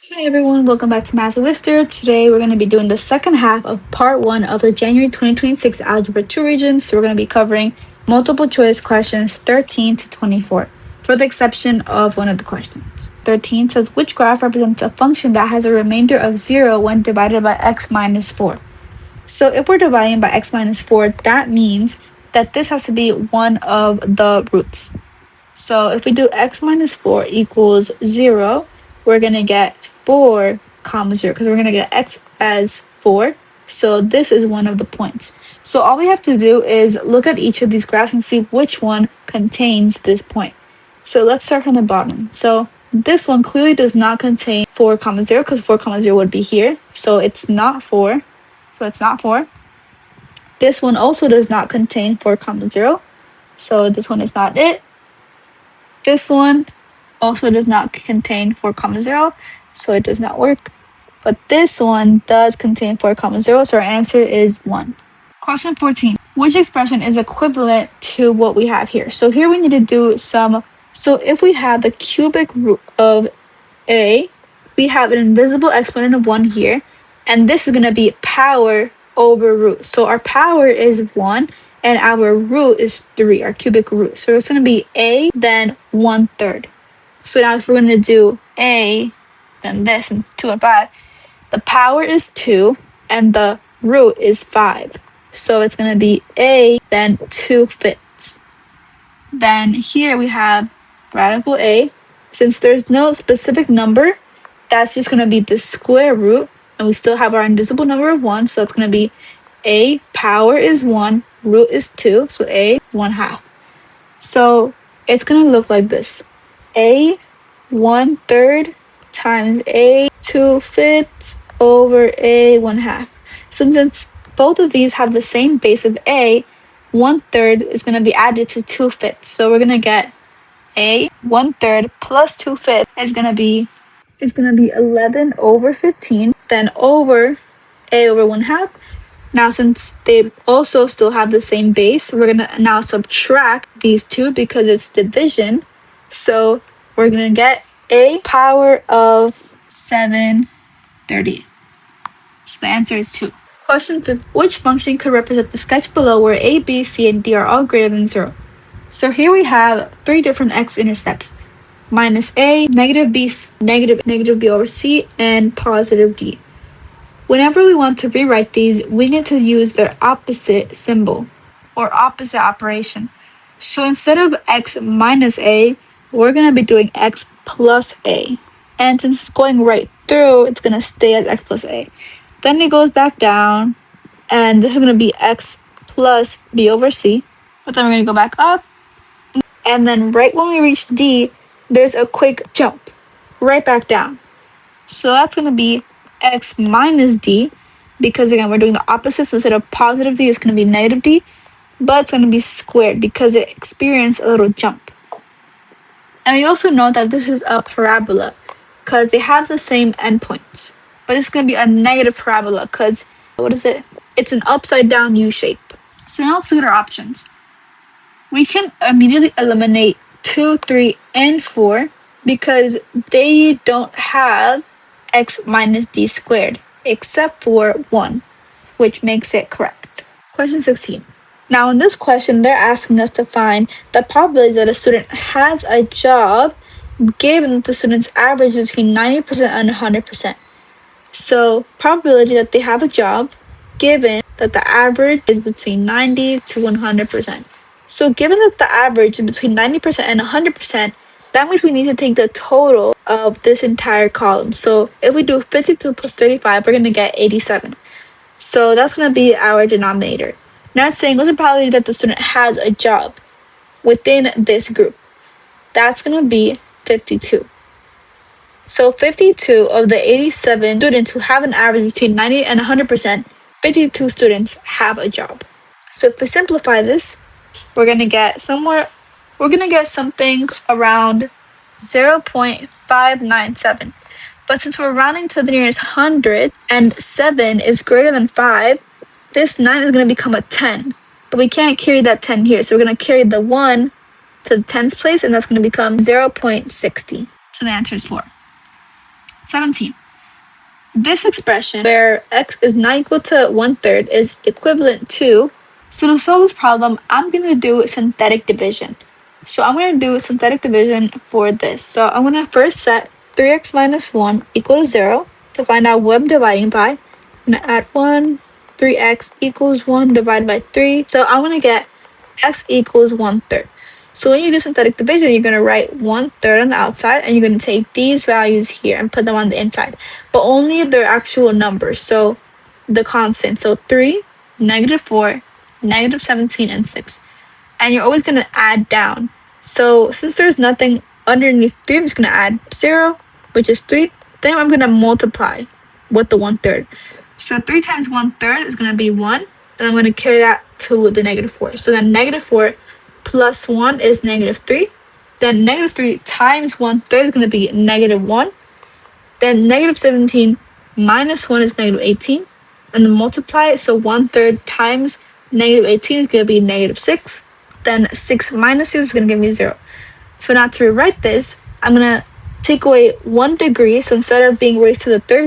Hi everyone, welcome back to Math Lister. Today we're going to be doing the second half of part 1 of the January 2026 Algebra 2 Regents. So we're going to be covering multiple choice questions 13 to 24, for the exception of one of the questions. 13 says, which graph represents a function that has a remainder of 0 when divided by x minus 4? So if we're dividing by x minus 4, that means that this has to be one of the roots. So if we do x minus 4 equals 0, we're going to get 4 comma 0 because we're going to get x as 4. So this is one of the points. So all we have to do is look at each of these graphs and see which one contains this point. So let's start from the bottom. So this one clearly does not contain 4 comma 0 because 4 comma 0 would be here. So it's not 4. So it's not 4. This one also does not contain 4 comma 0. So this one is not it. This one also does not contain 4 comma 0, so it does not work. But this one does contain 4 comma 0, so our answer is 1. Question 14. Which expression is equivalent to what we have here? So here we need to do so if we have the cubic root of a, we have an invisible exponent of 1 here, and this is going to be power over root. So our power is 1, and our root is 3, our cubic root. So it's going to be a, then 1/3. So now if we're going to do a, then this, and 2 and 5, the power is 2, and the root is 5. So it's going to be a, then 2/5. Then here we have radical a. Since there's no specific number, that's just going to be the square root, and we still have our invisible number of 1, so that's going to be a power is 1, root is 2, so a 1/2. So it's going to look like this. A 1/3 times a 2/5 over a 1/2. So since both of these have the same base of a, 1/3 is going to be added to 2/5. So we're going to get a 1/3 plus 2/5 is going to be 11 over 15, then over a over 1/2. Now since they also still have the same base, we're going to now subtract these two because it's division. So we're going to get a power of 7/30. So the answer is 2. Question 5. Which function could represent the sketch below where a, b, c, and d are all greater than 0? So here we have 3 different x-intercepts. Minus a, negative b, negative b over c, and positive d. Whenever we want to rewrite these, we need to use their opposite symbol or opposite operation. So instead of x minus a, we're going to be doing x plus a. And since it's going right through, it's going to stay as x plus a. Then it goes back down, and this is going to be x plus b over c. But then we're going to go back up. And then right when we reach d, there's a quick jump right back down. So that's going to be x minus d, because again, we're doing the opposite. So instead of positive d, it's going to be negative d. But it's going to be squared because it experienced a little jump. And we also know that this is a parabola because they have the same endpoints. But it's going to be a negative parabola because, what is it? It's an upside down U shape. So now let's look at our options. We can immediately eliminate 2, 3, and 4 because they don't have x minus d squared except for 1, which makes it correct. Question 16. Now in this question, they're asking us to find the probability that a student has a job given that the student's average is between 90% and 100%. So probability that they have a job given that the average is between 90 to 100%. So given that the average is between 90% and 100%, that means we need to take the total of this entire column. So if we do 52 plus 35, we're going to get 87. So that's going to be our denominator. Now it's saying what's the probability that the student has a job within this group? That's going to be 52. So 52 of the 87 students who have an average between 90 and 100%, 52 students have a job. So if we simplify this, we're going to get something around 0.597. But since we're rounding to the nearest 100 and 7 is greater than 5, this 9 is going to become a 10. But we can't carry that 10 here, so we're going to carry the 1 to the tens place, and that's going to become 0.60. So the answer is 4. 17. This expression, where x is not equal to 1/3, is equivalent to. So to solve this problem, I'm going to do synthetic division. So I'm going to do synthetic division for this. So I'm going to first set 3x minus 1 equal to 0 to find out what I'm dividing by. I'm going to add 1, 3x equals 1 divided by 3. So I'm going to get x equals 1/3. So when you do synthetic division, you're going to write 1/3 on the outside, and you're going to take these values here and put them on the inside, but only their actual numbers. So the constant. So 3, -4, -17, and 6. And you're always going to add down. So since there's nothing underneath 3, I'm just going to add 0, which is 3. Then I'm going to multiply with the 1/3. So 3 times 1/3 is going to be 1. And I'm going to carry that to the -4. So then -4 plus 1 is -3. Then -3 times 1/3 is going to be -1. Then -17 minus 1 is -18. And then multiply it, so 1/3 times -18 is going to be -6. Then 6 minus 6 is going to give me 0. So now to rewrite this, I'm going to take away 1 degree. So instead of being raised to the third,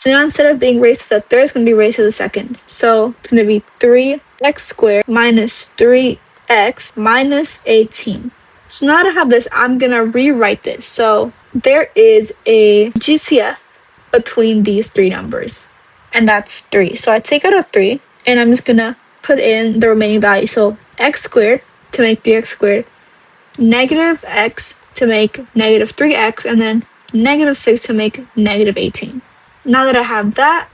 instead of being raised to the third, it's going to be raised to the second. So it's going to be 3x squared minus 3x minus 18. So now to have this, I'm going to rewrite this. So there is a GCF between these three numbers, and that's 3. So I take out a 3, and I'm just going to put in the remaining value. So x squared to make 3x squared, negative x to make negative 3x, and then -6 to make -18. Now that I have that,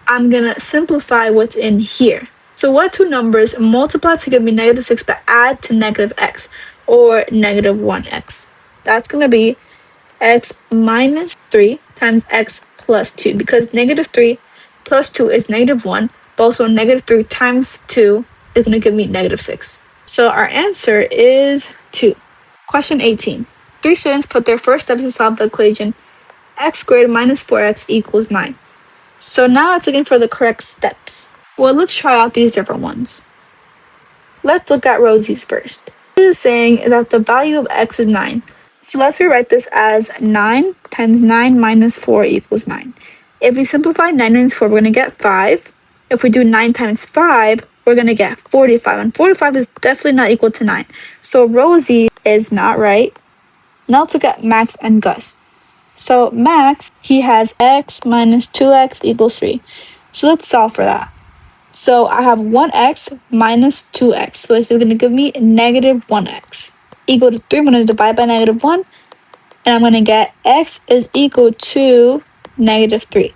I'm going to simplify what's in here. So what two numbers multiply to give me -6 but add to -x, or -1x? That's going to be x minus 3 times x plus 2, because -3 plus 2 is -1, but also -3 times 2 is going to give me -6. So our answer is 2. Question 18. 3 students put their first steps to solve the equation x squared minus 4x equals 9. So now it's looking for the correct steps. Well, let's try out these different ones. Let's look at Rosie's first. This is saying that the value of x is 9. So let's rewrite this as 9 times 9 minus 4 equals 9. If we simplify 9 times 4, we're going to get 5. If we do 9 times 5, we're going to get 45. And 45 is definitely not equal to 9. So Rosie is not right. Now let's look at Max and Gus. So Max, he has x minus 2x equals 3. So let's solve for that. So I have 1x minus 2x. So it's going to give me -1x equal to 3. I'm going to divide by -1. And I'm going to get x is equal to -3.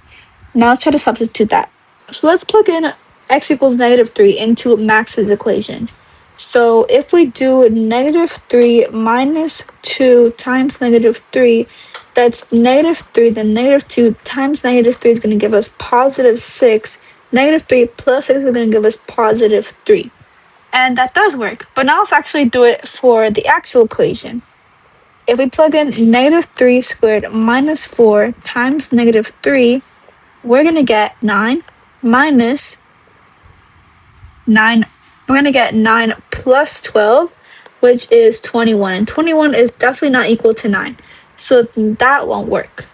Now let's try to substitute that. So let's plug in x equals -3 into Max's equation. So if we do -3 minus 2 times -3, that's -3. Then -2 times -3 is going to give us +6. -3 plus 6 is going to give us +3. And that does work. But now let's actually do it for the actual equation. If we plug in -3 squared minus 4 times -3, we're going to get 9 minus 9. We're going to get 9 plus 12, which is 21. And 21 is definitely not equal to 9. So that won't work.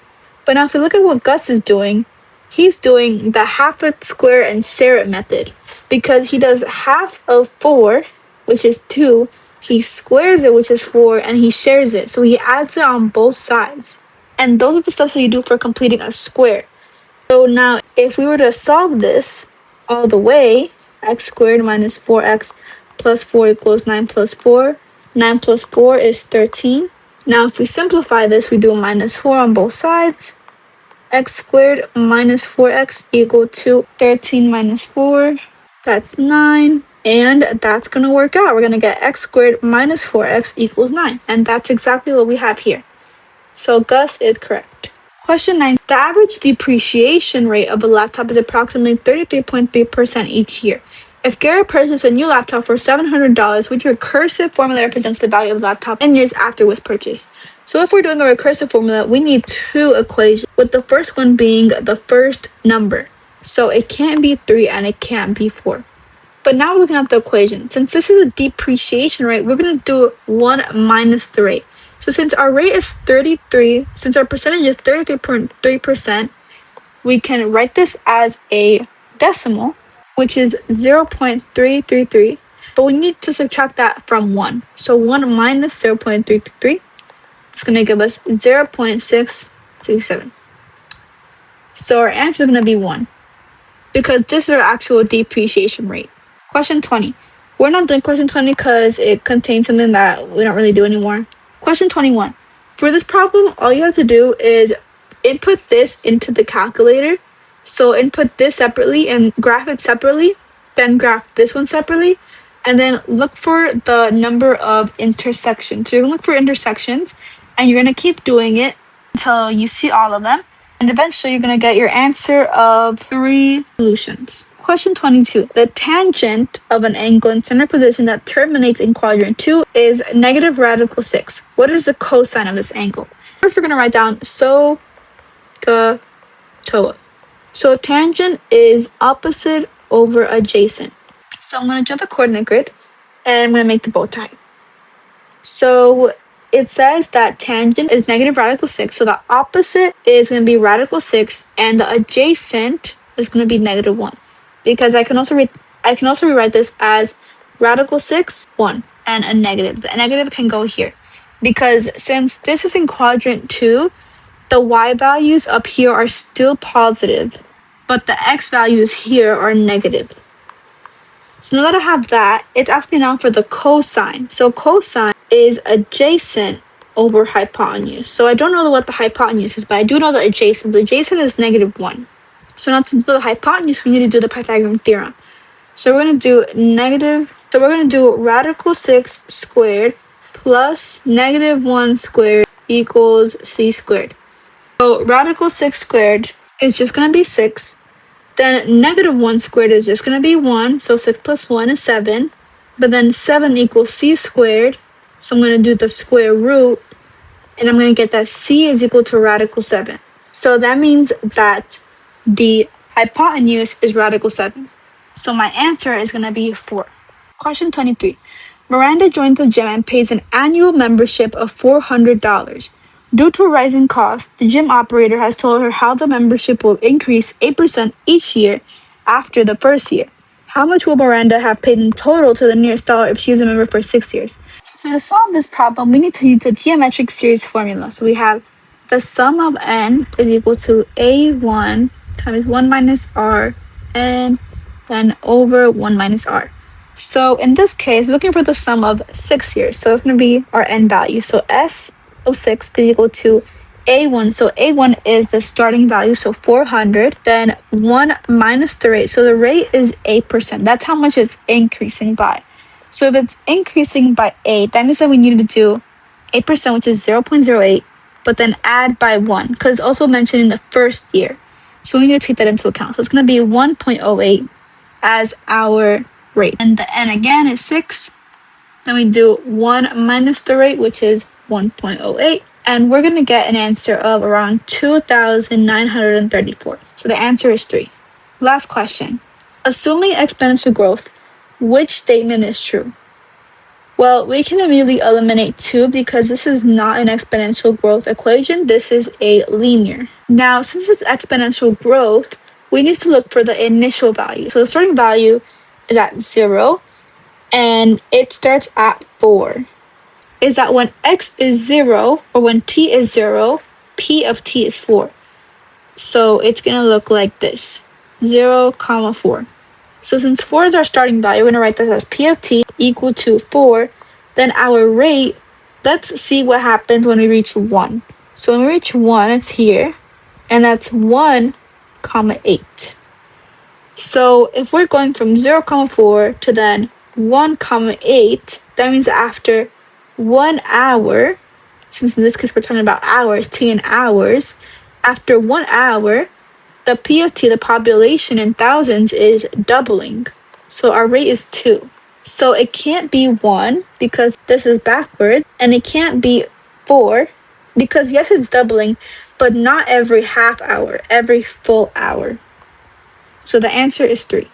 But now if we look at what Gus is doing, he's doing the half it, square, and share it method. Because he does half of 4, which is 2, he squares it, which is 4, and he shares it. So he adds it on both sides. And those are the steps that you do for completing a square. So now if we were to solve this all the way, x squared minus 4x plus 4 equals 9 plus 4. 9 plus 4 is 13. Now if we simplify this, we do -4 on both sides. X squared minus 4x equal to 13 minus 4. That's 9. And that's going to work out. We're going to get x squared minus 4x equals 9. And that's exactly what we have here. So Gus is correct. Question 9. The average depreciation rate of a laptop is approximately 33.3% each year. If Garrett purchased a new laptop for $700, which recursive formula represents the value of the laptop 10 years after it was purchased? So if we're doing a recursive formula, we need 2 equations, with the first one being the first number. So it can't be 3 and it can't be 4. But now we're looking at the equation. Since this is a depreciation rate, we're going to do 1 minus the rate. So since our rate is 33, since our percentage is 33.3%, we can write this as a decimal, which is 0.333, but we need to subtract that from 1. So 1 minus 0.333 is going to give us 0.667. So our answer is going to be 1, because this is our actual depreciation rate. Question 20. We're not doing question 20 because it contains something that we don't really do anymore. Question 21. For this problem, all you have to do is input this into the calculator. So input this separately and graph it separately, then graph this one separately, and then look for the number of intersections. So you're going to look for intersections, and you're going to keep doing it until you see all of them. And eventually you're going to get your answer of 3 solutions. Question 22. The tangent of an angle in center position that terminates in quadrant 2 is negative radical 6. What is the cosine of this angle? First, we're going to write down SOHCAHTOA. So tangent is opposite over adjacent. So I'm going to draw the coordinate grid, and I'm going to make the bow tie. So it says that tangent is negative radical 6. So the opposite is going to be radical 6, and the adjacent is going to be negative 1. Because I can also rewrite this as radical 6, 1, and a negative. The negative can go here. Because since this is in quadrant 2, the y values up here are still positive, but the x values here are negative. So now that I have that, it's asking now for the cosine. So cosine is adjacent over hypotenuse. So I don't know what the hypotenuse is, but I do know the adjacent. The adjacent is negative 1. So now to do the hypotenuse, we need to do the Pythagorean theorem. So we're going to do radical 6 squared plus negative 1 squared equals c squared. So radical 6 squared is just going to be 6. Then negative 1 squared is just going to be 1. So 6 plus 1 is 7. But then 7 equals c squared. So I'm going to do the square root. And I'm going to get that c is equal to radical 7. So that means that the hypotenuse is radical 7. So my answer is going to be 4. Question 23. Miranda joins the gym and pays an annual membership of $400. Due to rising costs, the gym operator has told her how the membership will increase 8% each year after the first year. How much will Miranda have paid in total to the nearest dollar if she is a member for 6 years? So to solve this problem, we need to use the geometric series formula. So we have the sum of n is equal to a1 times 1 minus r and then over 1 minus r. So in this case, we're looking for the sum of 6 years. So that's going to be our n value. So s of 6 is equal to a1. So a1 is the starting value, so 400. Then 1 minus the rate. So the rate is 8%. That's how much it's increasing by. So if it's increasing by 8, that means that we need to do 8%, which is 0.08, but then add by 1, because it's also mentioned in the first year. So we need to take that into account. So it's going to be 1.08 as our rate. And the n again is 6. Then we do 1 minus the rate, which is 1.08. And we're going to get an answer of around 2,934. So the answer is 3. Last question. Assuming exponential growth, which statement is true? Well, we can immediately eliminate 2 because this is not an exponential growth equation. This is a linear. Now, since it's exponential growth, we need to look for the initial value. So the starting value is at 0, and it starts at 4. Is that when x is 0, or when t is 0, p of t is 4. So it's going to look like this, 0, 4. So since 4 is our starting value, we're going to write this as p of t equal to 4. Then our rate, let's see what happens when we reach 1. So when we reach 1, it's here, and that's 1, 8. So if we're going from 0, 4 to then 1, 8, that means after 1 hour, since in this case we're talking about hours, t in hours, after 1 hour, the p of t, the population in thousands, is doubling. So our rate is 2. So it can't be 1 because this is backwards, and it can't be 4 because yes, it's doubling, but not every half hour, every full hour. So the answer is 3.